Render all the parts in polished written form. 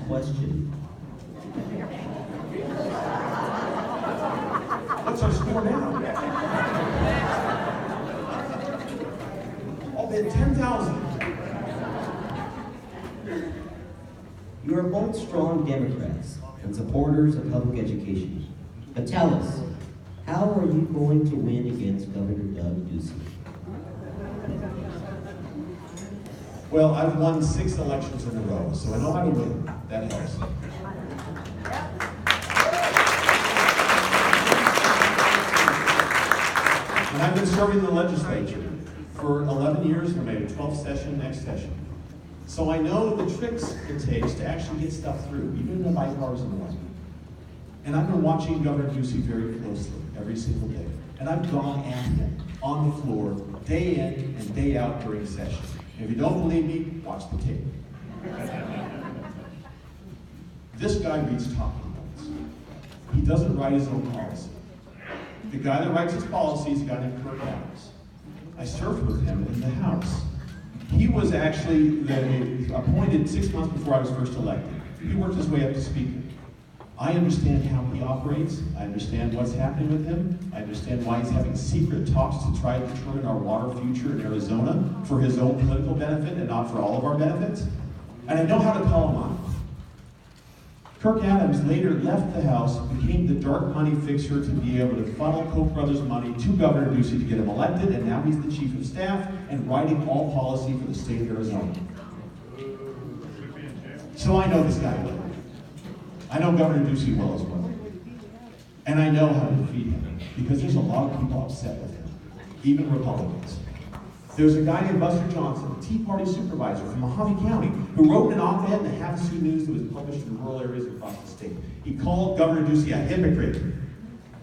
question. What's our score now? I'll bet 10,000. You are both strong Democrats and supporters of public education. But tell us, how are you going to win against Governor Doug Ducey? Well, I've won 6 elections in a row, so I know how to win. That helps. And I've been serving the legislature for 11 years, and maybe 12th session, next session. So I know the tricks it takes to actually get stuff through, even in a bipartisan way. And I've been watching Governor Ducey very closely every single day. And I've gone at him on the floor, day in and day out during session. If you don't believe me, watch the tape. This guy reads talking points. He doesn't write his own policy. The guy that writes his policy is a guy named Kirk Adams. I served with him in the House. He was actually appointed 6 months before I was first elected. He worked his way up to speaker. I understand how he operates. I understand what's happening with him. I understand why he's having secret talks to try to determine our water future in Arizona for his own political benefit and not for all of our benefits. And I know how to call him on. Kirk Adams later left the House, became the dark money fixer to be able to funnel Koch brothers money to Governor Ducey to get him elected, and now he's the chief of staff and writing all policy for the state of Arizona. So I know this guy well. I know Governor Ducey well as well. And I know how to defeat him, because there's a lot of people upset with him, even Republicans. There's a guy named Buster Johnson, a Tea Party supervisor from Mojave County, who wrote an op-ed in the Havasu News that was published in rural areas across the state. He called Governor Ducey a hypocrite.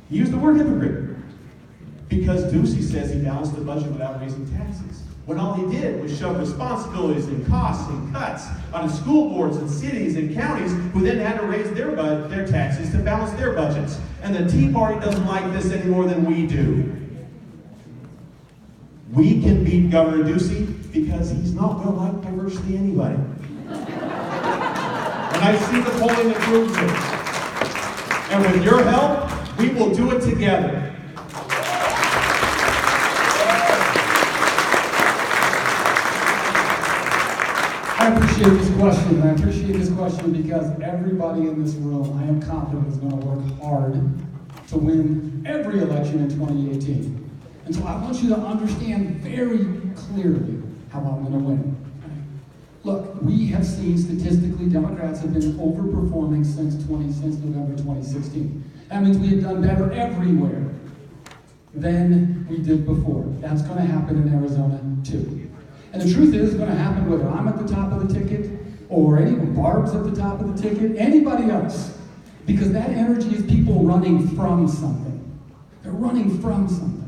He used the word hypocrite, because Ducey says he balanced the budget without raising taxes, when all he did was shove responsibilities and costs and cuts on school boards and cities and counties, who then had to raise their taxes to balance their budgets. And the Tea Party doesn't like this any more than we do. We can beat Governor Ducey because he's not well liked by virtually anybody. And I see the polling that proves it. And with your help, we will do it together. I appreciate this question. I appreciate this question because everybody in this room, I am confident, is going to work hard to win every election in 2018. And so I want you to understand very clearly how I'm going to win. Look, we have seen statistically Democrats have been overperforming since November 2016. That means we have done better everywhere than we did before. That's going to happen in Arizona too. And the truth is, it's going to happen whether I'm at the top of the ticket or anyone, Barb's at the top of the ticket, anybody else. Because that energy is people running from something. They're running from something.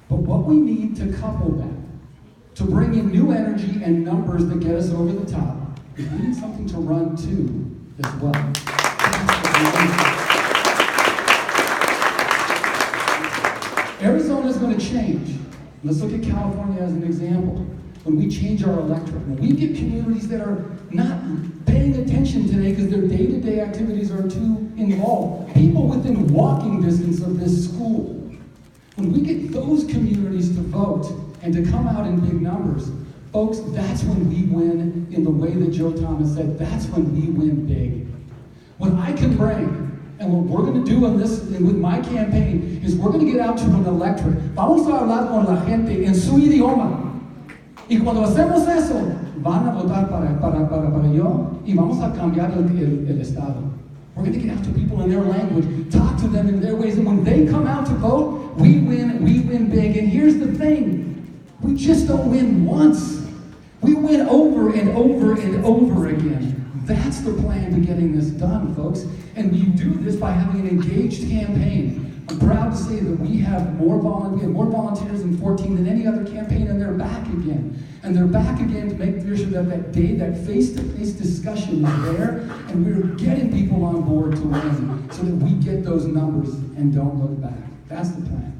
But what we need to couple that, to bring in new energy and numbers that get us over the top, is we need something to run to as well. Arizona's going to change. Let's look at California as an example. When we change our electorate, when we get communities that are not paying attention today because their day-to-day activities are too involved, people within walking distance of this school, when we get those communities to vote and to come out in big numbers, folks, that's when we win in the way that Joe Thomas said, that's when we win big. What I can bring, and what we're going to do on this, and with my campaign, is we're going to get out to an electorate. Vamos a hablar con la gente en su idioma. Y cuando hacemos eso, van a votar para yo, y vamos a cambiar el estado. We're going to get out to people in their language, talk to them in their ways, and when they come out to vote, we win big. And here's the thing, we just don't win once. We win over and over and over again. That's the plan to getting this done, folks. And we do this by having an engaged campaign. I'm proud to say that we have more volunteers in 14 than any other campaign, and they're back again. And they're back again to make sure that that day, that face-to-face discussion is there, and we're getting people on board to win so that we get those numbers and don't look back. That's the plan.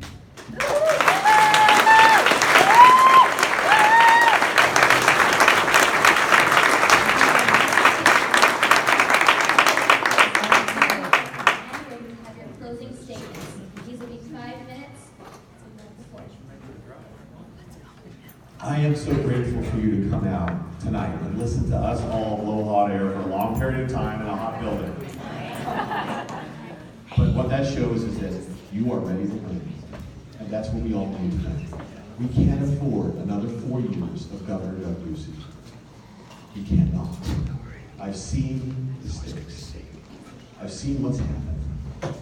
time in a hot building. But what that shows is that you are ready to win. And that's what we all need tonight. We can't afford another 4 years of Governor Doug Ducey. We cannot. I've seen the stakes. I've seen what's happened.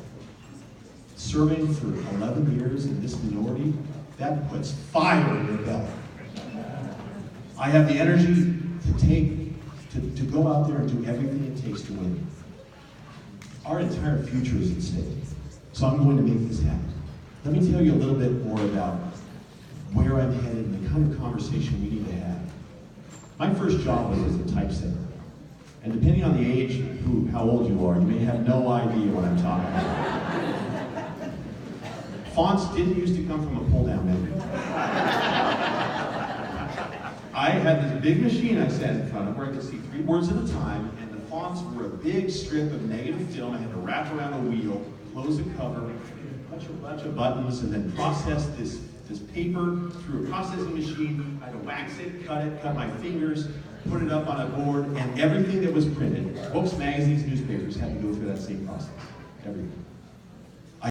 Serving for 11 years in this minority, that puts fire in your belly. I have the energy to go out there and do everything it takes to win. Our entire future is at stake. So I'm going to make this happen. Let me tell you a little bit more about where I'm headed and the kind of conversation we need to have. My first job was as a typesetter. And depending on the age, how old you are, you may have no idea what I'm talking about. Fonts didn't used to come from a pull-down menu. I had this big machine I sat in front of where I could see 3 words at a time, and the fonts were a big strip of negative film. I had to wrap around a wheel, close the cover, punch a bunch of buttons, and then process this paper through a processing machine. I had to wax it, cut my fingers, put it up on a board, and everything that was printed, books, magazines, newspapers, had to go through that same process. Everything.